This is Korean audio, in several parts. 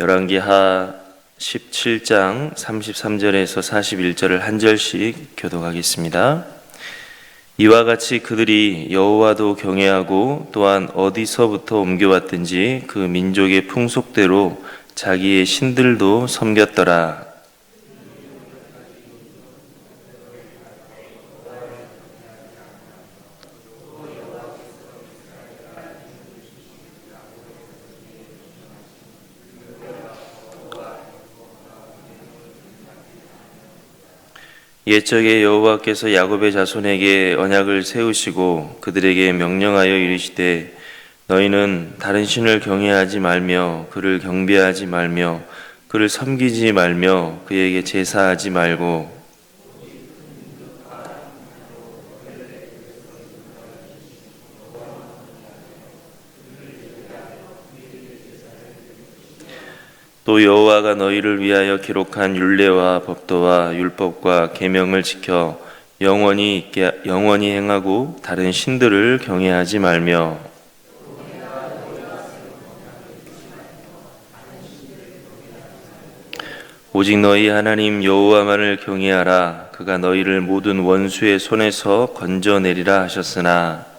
열왕기하 17장 33절에서 41절을 한 절씩 교독하겠습니다. 이와 같이 그들이 여호와도 경외하고 또한 어디서부터 옮겨왔든지 그 민족의 풍속대로 자기의 신들도 섬겼더라. 옛적에 여호와께서 야곱의 자손에게 언약을 세우시고 그들에게 명령하여 이르시되 너희는 다른 신을 경외하지 말며 그를 경배하지 말며 그를 섬기지 말며 그에게 제사하지 말고 또 여호와가 너희를 위하여 기록한 율례와 법도와 율법과 계명을 지켜 영원히 행하고 다른 신들을 경외하지 말며 오직 너희 하나님 여호와만을 경외하라. 그가 너희를 모든 원수의 손에서 건져내리라 하셨으나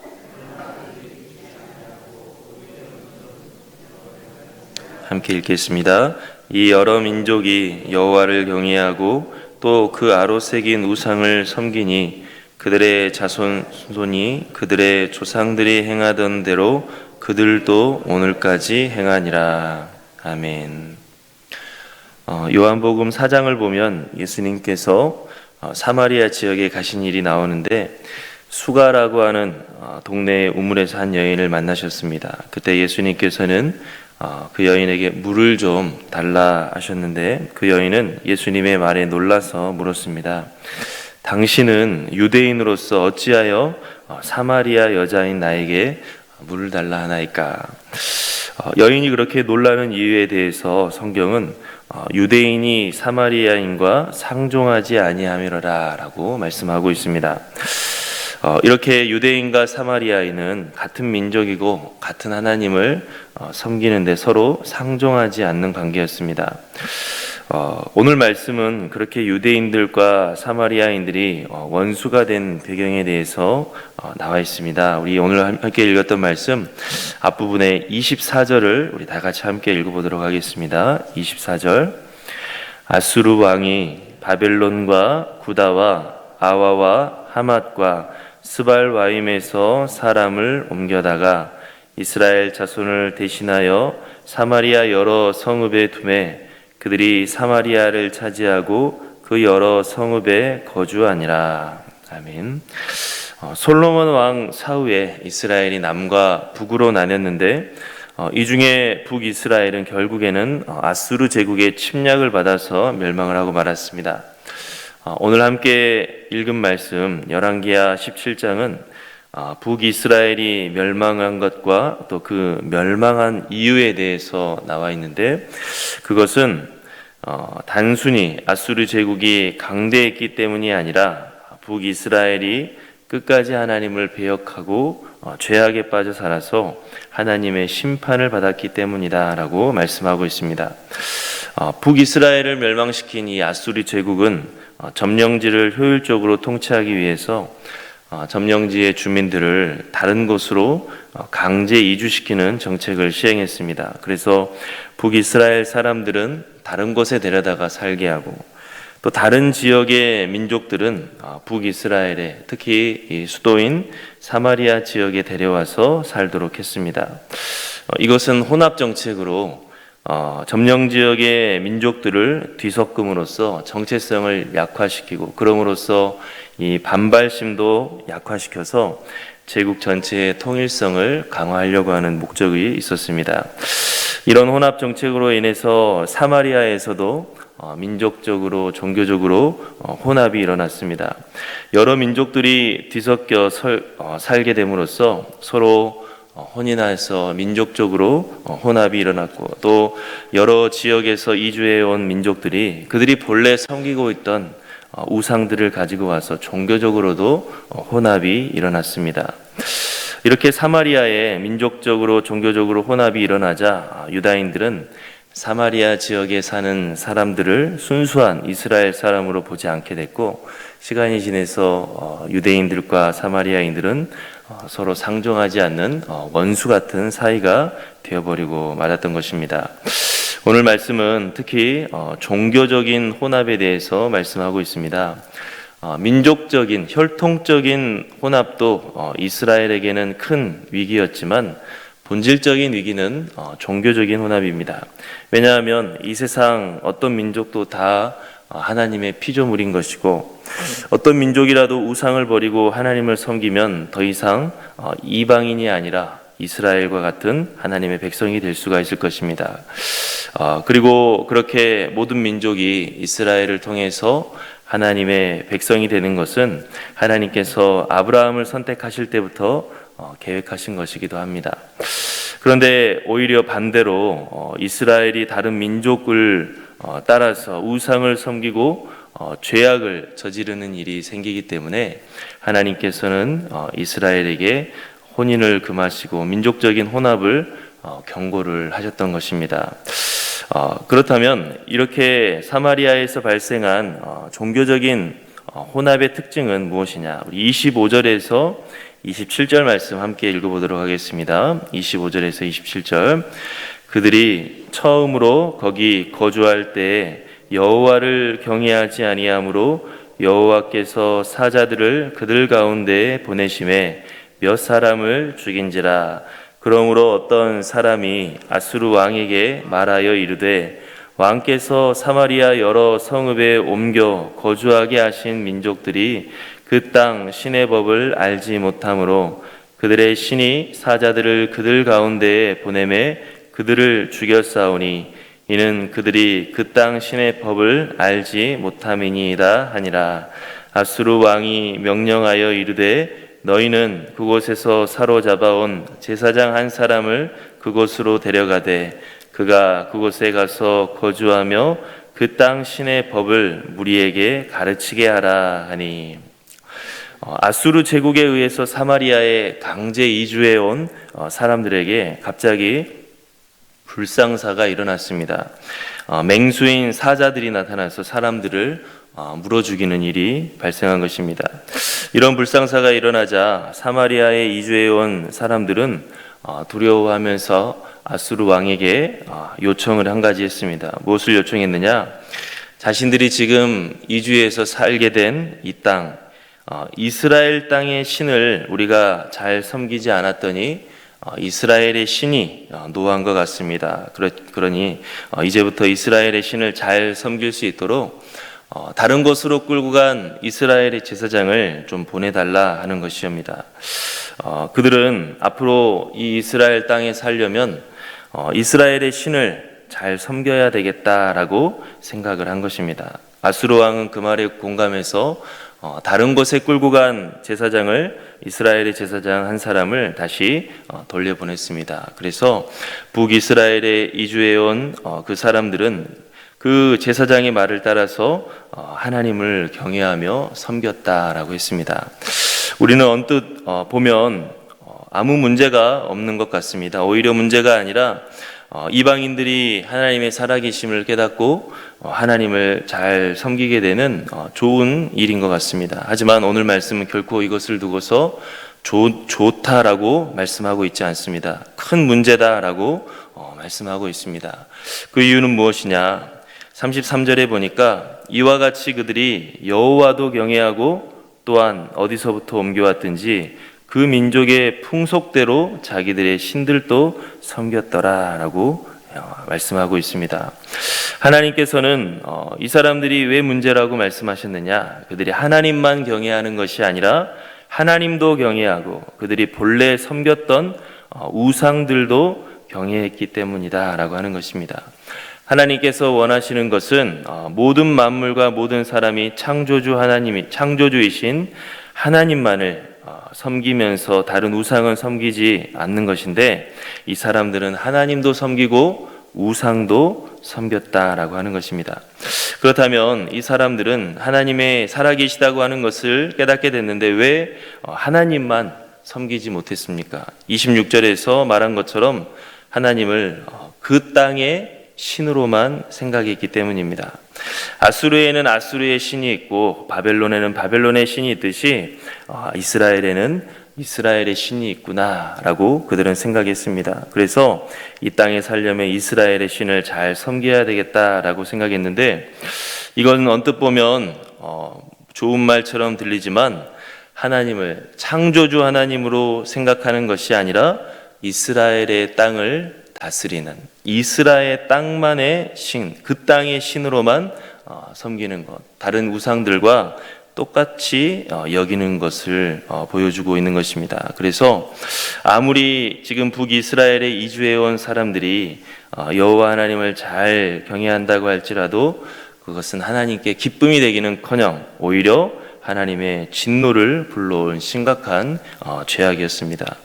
함께 읽겠습니다. 이 여러 민족이 여호와를 경외하고 또 그 아로 새긴 우상을 섬기니 그들의 자손이 그들의 조상들이 행하던 대로 그들도 오늘까지 행하니라. 아멘. 요한복음 4장을 보면 예수님께서 사마리아 지역에 가신 일이 나오는데 수가라고 하는 동네 우물에서 한 여인을 만나셨습니다. 그때 예수님께서는 그 여인에게 물을 좀 달라 하셨는데 그 여인은 예수님의 말에 놀라서 물었습니다. 당신은 유대인으로서 어찌하여 사마리아 여자인 나에게 물을 달라 하나이까? 여인이 그렇게 놀라는 이유에 대해서 성경은 유대인이 사마리아인과 상종하지 아니함이로라 라고 말씀하고 있습니다. 이렇게 유대인과 사마리아인은 같은 민족이고 같은 하나님을 섬기는데 서로 상종하지 않는 관계였습니다. 오늘 말씀은 그렇게 유대인들과 사마리아인들이 원수가 된 배경에 대해서 나와 있습니다. 우리 오늘 함께 읽었던 말씀 앞부분에 24절을 우리 다 같이 함께 읽어보도록 하겠습니다. 24절 아수르 왕이 바벨론과 구다와 아와와 하맛과 스발와임에서 사람을 옮겨다가 이스라엘 자손을 대신하여 사마리아 여러 성읍에 두매 그들이 사마리아를 차지하고 그 여러 성읍에 거주하니라. 아멘. 솔로몬 왕 사후에 이스라엘이 남과 북으로 나뉘었는데 이 중에 북이스라엘은 결국에는 아수르 제국의 침략을 받아서 멸망을 하고 말았습니다. 오늘 함께 읽은 말씀 열왕기하 17장은 북이스라엘이 멸망한 것과 또 그 멸망한 이유에 대해서 나와 있는데 그것은 단순히 아수르 제국이 강대했기 때문이 아니라 북이스라엘이 끝까지 하나님을 배역하고 죄악에 빠져 살아서 하나님의 심판을 받았기 때문이다 라고 말씀하고 있습니다. 북이스라엘을 멸망시킨 이 아수르 제국은 점령지를 효율적으로 통치하기 위해서 점령지의 주민들을 다른 곳으로 강제 이주시키는 정책을 시행했습니다. 그래서 북이스라엘 사람들은 다른 곳에 데려다가 살게 하고 또 다른 지역의 민족들은 북이스라엘에 특히 이 수도인 사마리아 지역에 데려와서 살도록 했습니다. 이것은 혼합 정책으로 점령 지역의 민족들을 뒤섞음으로써 정체성을 약화시키고 그럼으로써 이 반발심도 약화시켜서 제국 전체의 통일성을 강화하려고 하는 목적이 있었습니다. 이런 혼합 정책으로 인해서 사마리아에서도 민족적으로 종교적으로 혼합이 일어났습니다. 여러 민족들이 뒤섞여 살게 됨으로써 서로 혼인해서 민족적으로 혼합이 일어났고 또 여러 지역에서 이주해온 민족들이 그들이 본래 섬기고 있던 우상들을 가지고 와서 종교적으로도 혼합이 일어났습니다. 이렇게 사마리아에 민족적으로 종교적으로 혼합이 일어나자 유다인들은 사마리아 지역에 사는 사람들을 순수한 이스라엘 사람으로 보지 않게 됐고, 시간이 지나서 유대인들과 사마리아인들은 서로 상종하지 않는 원수 같은 사이가 되어버리고 말았던 것입니다. 오늘 말씀은 특히 종교적인 혼합에 대해서 말씀하고 있습니다. 민족적인 혈통적인 혼합도 이스라엘에게는 큰 위기였지만 본질적인 위기는 종교적인 혼합입니다. 왜냐하면 이 세상 어떤 민족도 다 하나님의 피조물인 것이고, 어떤 민족이라도 우상을 버리고 하나님을 섬기면 더 이상 이방인이 아니라 이스라엘과 같은 하나님의 백성이 될 수가 있을 것입니다. 그리고 그렇게 모든 민족이 이스라엘을 통해서 하나님의 백성이 되는 것은 하나님께서 아브라함을 선택하실 때부터 계획하신 것이기도 합니다. 그런데 오히려 반대로 이스라엘이 다른 민족을 따라서 우상을 섬기고 죄악을 저지르는 일이 생기기 때문에 하나님께서는 이스라엘에게 혼인을 금하시고 민족적인 혼합을 경고를 하셨던 것입니다. 그렇다면 이렇게 사마리아에서 발생한 종교적인 혼합의 특징은 무엇이냐? 우리 25절에서 27절 말씀 함께 읽어보도록 하겠습니다. 25절에서 27절. 그들이 처음으로 거기 거주할 때에 여호와를 경외하지 아니하므로 여호와께서 사자들을 그들 가운데에 보내심에 몇 사람을 죽인지라. 그러므로 어떤 사람이 아수르 왕에게 말하여 이르되, 왕께서 사마리아 여러 성읍에 옮겨 거주하게 하신 민족들이 그 땅 신의 법을 알지 못하므로 그들의 신이 사자들을 그들 가운데에 보내매 그들을 죽였사오니 이는 그들이 그 땅 신의 법을 알지 못함이니이다 하니라. 아수르 왕이 명령하여 이르되, 너희는 그곳에서 사로잡아온 제사장 한 사람을 그곳으로 데려가되 그가 그곳에 가서 거주하며 그 땅 신의 법을 무리에게 가르치게 하라 하니. 아수르 제국에 의해서 사마리아에 강제 이주해 온 사람들에게 갑자기 불상사가 일어났습니다. 맹수인 사자들이 나타나서 사람들을 물어 죽이는 일이 발생한 것입니다. 이런 불상사가 일어나자 사마리아에 이주해 온 사람들은 두려워하면서 아수르 왕에게 요청을 한 가지 했습니다. 무엇을 요청했느냐? 자신들이 지금 이주해서 살게 된 이 땅, 이스라엘 땅의 신을 우리가 잘 섬기지 않았더니 이스라엘의 신이 노한 것 같습니다. 그러니 이제부터 이스라엘의 신을 잘 섬길 수 있도록 다른 곳으로 끌고 간 이스라엘의 제사장을 좀 보내달라 하는 것이옵니다. 그들은 앞으로 이 이스라엘 땅에 살려면 이스라엘의 신을 잘 섬겨야 되겠다라고 생각을 한 것입니다. 아수르 왕은 그 말에 공감해서 다른 곳에 끌고 간 제사장을, 이스라엘의 제사장 한 사람을 다시 돌려보냈습니다. 그래서 북이스라엘에 이주해 온 그 사람들은 그 제사장의 말을 따라서 하나님을 경외하며 섬겼다라고 했습니다. 우리는 언뜻 보면 아무 문제가 없는 것 같습니다. 오히려 문제가 아니라 이방인들이 하나님의 살아계심을 깨닫고 하나님을 잘 섬기게 되는 좋은 일인 것 같습니다. 하지만 오늘 말씀은 결코 이것을 두고서 좋다라고 말씀하고 있지 않습니다. 큰 문제다라고 말씀하고 있습니다. 그 이유는 무엇이냐? 33절에 보니까 이와 같이 그들이 여호와도 경외하고 또한 어디서부터 옮겨왔든지 그 민족의 풍속대로 자기들의 신들도 섬겼더라라고 말씀하고 있습니다. 하나님께서는 이 사람들이 왜 문제라고 말씀하셨느냐? 그들이 하나님만 경외하는 것이 아니라 하나님도 경외하고 그들이 본래 섬겼던 우상들도 경외했기 때문이다라고 하는 것입니다. 하나님께서 원하시는 것은 모든 만물과 모든 사람이 창조주이신 하나님만을 섬기면서 다른 우상은 섬기지 않는 것인데, 이 사람들은 하나님도 섬기고 우상도 섬겼다라고 하는 것입니다. 그렇다면 이 사람들은 하나님의 살아계시다고 하는 것을 깨닫게 됐는데 왜 하나님만 섬기지 못했습니까? 26절에서 말한 것처럼 하나님을 그 땅에 신으로만 생각했기 때문입니다. 아수르에는 아수르의 신이 있고 바벨론에는 바벨론의 신이 있듯이 이스라엘에는 이스라엘의 신이 있구나라고 그들은 생각했습니다. 그래서 이 땅에 살려면 이스라엘의 신을 잘 섬겨야 되겠다라고 생각했는데, 이건 언뜻 보면 좋은 말처럼 들리지만 하나님을 창조주 하나님으로 생각하는 것이 아니라 이스라엘의 땅을 다스리는 이스라엘 땅만의 신, 그 땅의 신으로만 섬기는 것, 다른 우상들과 똑같이 여기는 것을 보여주고 있는 것입니다. 그래서 아무리 지금 북이스라엘에 이주해온 사람들이 여호와 하나님을 잘 경외한다고 할지라도 그것은 하나님께 기쁨이 되기는커녕 오히려 하나님의 진노를 불러온 심각한 죄악이었습니다.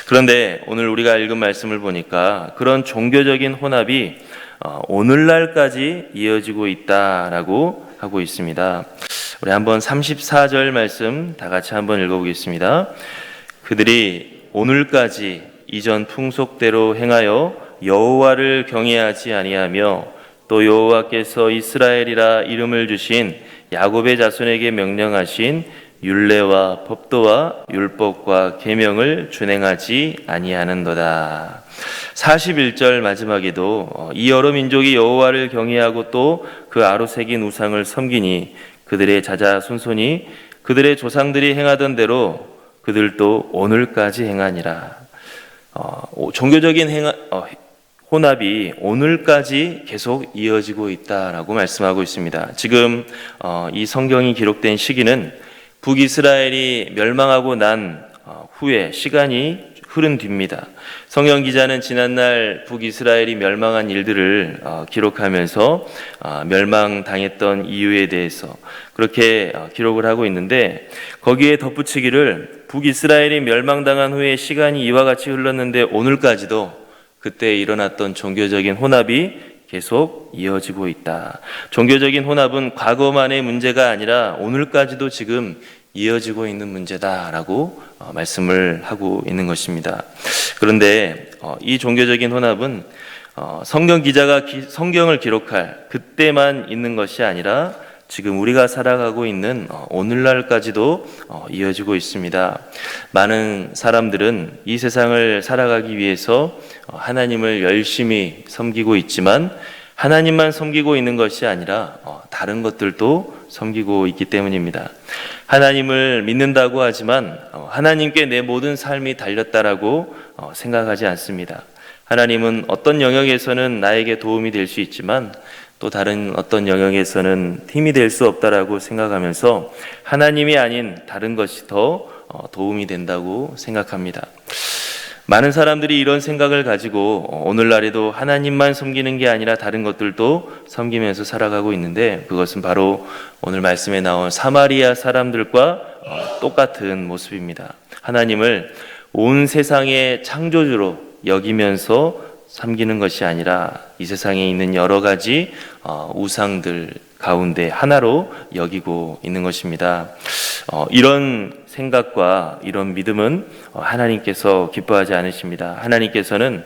그런데 오늘 우리가 읽은 말씀을 보니까 그런 종교적인 혼합이 오늘날까지 이어지고 있다라고 하고 있습니다. 우리 한번 34절 말씀 다 같이 한번 읽어보겠습니다. 그들이 오늘까지 이전 풍속대로 행하여 여호와를 경외하지 아니하며 또 여호와께서 이스라엘이라 이름을 주신 야곱의 자손에게 명령하신 율례와 법도와 율법과 계명을 준행하지 아니하는도다. 41절 마지막에도 이 여러 민족이 여호와를 경외하고 또 그 아로 새긴 우상을 섬기니 그들의 자자손손이 그들의 조상들이 행하던 대로 그들도 오늘까지 행하니라. 종교적인 혼합이 오늘까지 계속 이어지고 있다라고 말씀하고 있습니다. 지금 이 성경이 기록된 시기는 북이스라엘이 멸망하고 난 후에 시간이 흐른 뒤입니다. 성경 기자는 지난날 북이스라엘이 멸망한 일들을 기록하면서 멸망당했던 이유에 대해서 그렇게 기록을 하고 있는데, 거기에 덧붙이기를 북이스라엘이 멸망당한 후에 시간이 이와 같이 흘렀는데 오늘까지도 그때 일어났던 종교적인 혼합이 계속 이어지고 있다. 종교적인 혼합은 과거만의 문제가 아니라 오늘까지도 지금 이어지고 있는 문제다라고 말씀을 하고 있는 것입니다. 그런데 이 종교적인 혼합은 성경 기자가 성경을 기록할 그때만 있는 것이 아니라 지금 우리가 살아가고 있는 오늘날까지도 이어지고 있습니다. 많은 사람들은 이 세상을 살아가기 위해서 하나님을 열심히 섬기고 있지만 하나님만 섬기고 있는 것이 아니라 다른 것들도 섬기고 있기 때문입니다. 하나님을 믿는다고 하지만 하나님께 내 모든 삶이 달렸다라고 생각하지 않습니다. 하나님은 어떤 영역에서는 나에게 도움이 될 수 있지만 또 다른 어떤 영역에서는 힘이 될 수 없다라고 생각하면서 하나님이 아닌 다른 것이 더 도움이 된다고 생각합니다. 많은 사람들이 이런 생각을 가지고 오늘날에도 하나님만 섬기는 게 아니라 다른 것들도 섬기면서 살아가고 있는데, 그것은 바로 오늘 말씀에 나온 사마리아 사람들과 똑같은 모습입니다. 하나님을 온 세상의 창조주로 여기면서 섬기는 것이 아니라 이 세상에 있는 여러 가지 우상들 가운데 하나로 여기고 있는 것입니다. 이런 생각과 이런 믿음은 하나님께서 기뻐하지 않으십니다. 하나님께서는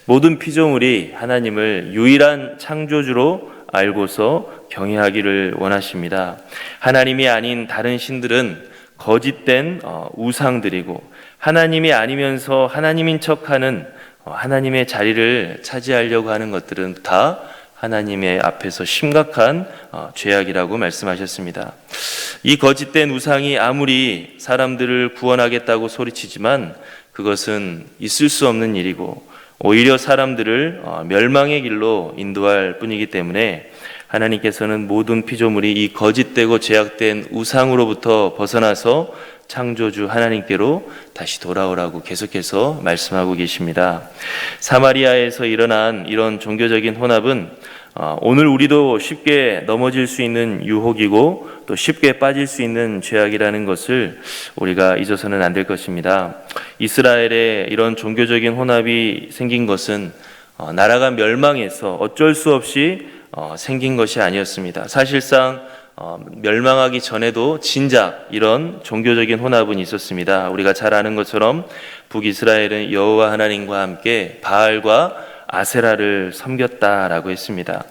모든 피조물이 하나님을 유일한 창조주로 알고서 경외하기를 원하십니다. 하나님이 아닌 다른 신들은 거짓된 우상들이고, 하나님이 아니면서 하나님인 척하는 하나님의 자리를 차지하려고 하는 것들은 다 하나님의 앞에서 심각한 죄악이라고 말씀하셨습니다. 이 거짓된 우상이 아무리 사람들을 구원하겠다고 소리치지만 그것은 있을 수 없는 일이고 오히려 사람들을 멸망의 길로 인도할 뿐이기 때문에 하나님께서는 모든 피조물이 이 거짓되고 죄악된 우상으로부터 벗어나서 창조주 하나님께로 다시 돌아오라고 계속해서 말씀하고 계십니다. 사마리아에서 일어난 이런 종교적인 혼합은 오늘 우리도 쉽게 넘어질 수 있는 유혹이고 또 쉽게 빠질 수 있는 죄악이라는 것을 우리가 잊어서는 안 될 것입니다. 이스라엘에 이런 종교적인 혼합이 생긴 것은 나라가 멸망해서 어쩔 수 없이 생긴 것이 아니었습니다. 사실상 멸망하기 전에도 진작 이런 종교적인 혼합은 있었습니다. 우리가 잘 아는 것처럼 북이스라엘은 여호와 하나님과 함께 바알과 아세라를 섬겼다라고 했습니다.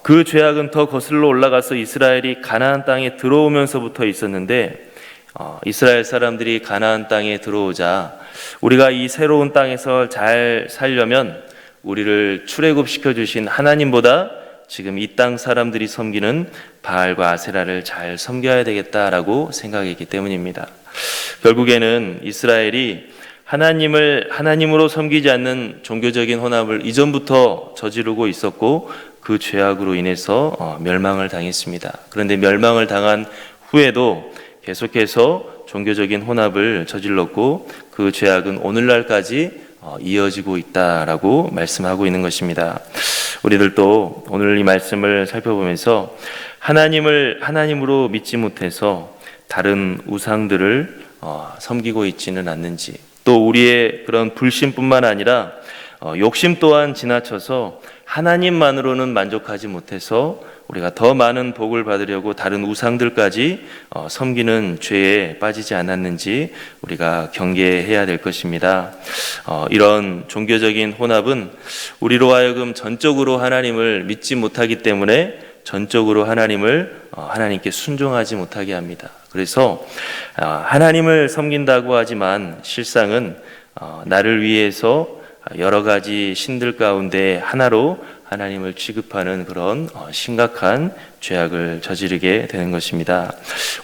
그 죄악은 더 거슬러 올라가서 이스라엘이 가나안 땅에 들어오면서부터 있었는데, 이스라엘 사람들이 가나안 땅에 들어오자 우리가 이 새로운 땅에서 잘 살려면 우리를 출애굽시켜 주신 하나님보다 지금 이 땅 사람들이 섬기는 바알과 아세라를 잘 섬겨야 되겠다라고 생각했기 때문입니다. 결국에는 이스라엘이 하나님으로 섬기지 않는 종교적인 혼합을 이전부터 저지르고 있었고, 그 죄악으로 인해서 멸망을 당했습니다. 그런데 멸망을 당한 후에도 계속해서 종교적인 혼합을 저질렀고, 그 죄악은 오늘날까지 이어지고 있다라고 말씀하고 있는 것입니다. 우리들도 오늘 이 말씀을 살펴보면서 하나님으로 믿지 못해서 다른 우상들을 섬기고 있지는 않는지, 또 우리의 그런 불신뿐만 아니라 욕심 또한 지나쳐서 하나님만으로는 만족하지 못해서 우리가 더 많은 복을 받으려고 다른 우상들까지 섬기는 죄에 빠지지 않았는지 우리가 경계해야 될 것입니다. 이런 종교적인 혼합은 우리로 하여금 전적으로 하나님을 믿지 못하기 때문에 전적으로 하나님께 순종하지 못하게 합니다. 그래서 하나님을 섬긴다고 하지만 실상은 나를 위해서 여러 가지 신들 가운데 하나로 하나님을 취급하는 그런 심각한 죄악을 저지르게 되는 것입니다.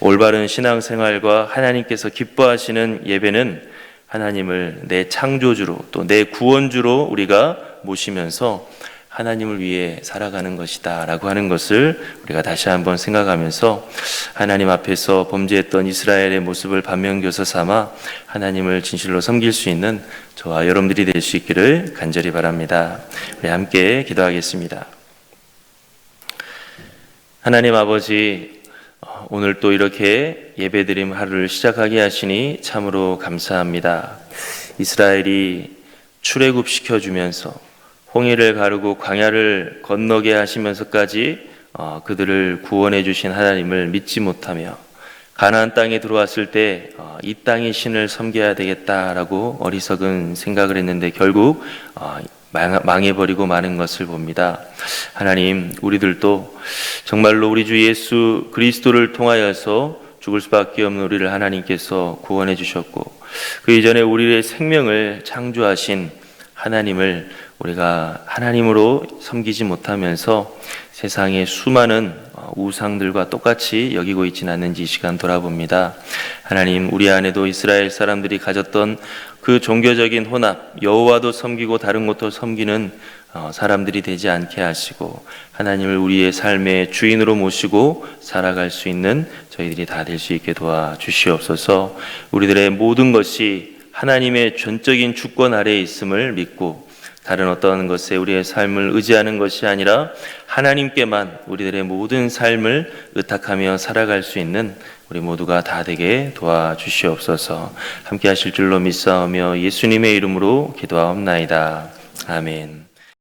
올바른 신앙생활과 하나님께서 기뻐하시는 예배는 하나님을 내 창조주로 또 내 구원주로 우리가 모시면서 하나님을 위해 살아가는 것이다 라고 하는 것을 우리가 다시 한번 생각하면서 하나님 앞에서 범죄했던 이스라엘의 모습을 반면교사 삼아 하나님을 진실로 섬길 수 있는 저와 여러분들이 될 수 있기를 간절히 바랍니다. 우리 함께 기도하겠습니다. 하나님 아버지, 오늘 또 이렇게 예배드림 하루를 시작하게 하시니 참으로 감사합니다. 이스라엘이 출애굽시켜주면서 홍해를 가르고 광야를 건너게 하시면서까지 그들을 구원해 주신 하나님을 믿지 못하며 가나안 땅에 들어왔을 때 이 땅의 신을 섬겨야 되겠다라고 어리석은 생각을 했는데 결국 망해버리고 마는 것을 봅니다. 하나님, 우리들도 정말로 우리 주 예수 그리스도를 통하여서 죽을 수밖에 없는 우리를 하나님께서 구원해 주셨고, 그 이전에 우리의 생명을 창조하신 하나님을 우리가 하나님으로 섬기지 못하면서 세상의 수많은 우상들과 똑같이 여기고 있지는 않는지 이 시간 돌아봅니다. 하나님, 우리 안에도 이스라엘 사람들이 가졌던 그 종교적인 혼합, 여호와도 섬기고 다른 것도 섬기는 사람들이 되지 않게 하시고 하나님을 우리의 삶의 주인으로 모시고 살아갈 수 있는 저희들이 다 될 수 있게 도와주시옵소서. 우리들의 모든 것이 하나님의 전적인 주권 아래에 있음을 믿고 다른 어떤 것에 우리의 삶을 의지하는 것이 아니라 하나님께만 우리들의 모든 삶을 의탁하며 살아갈 수 있는 우리 모두가 다 되게 도와주시옵소서. 함께 하실 줄로 믿사오며 예수님의 이름으로 기도하옵나이다. 아멘.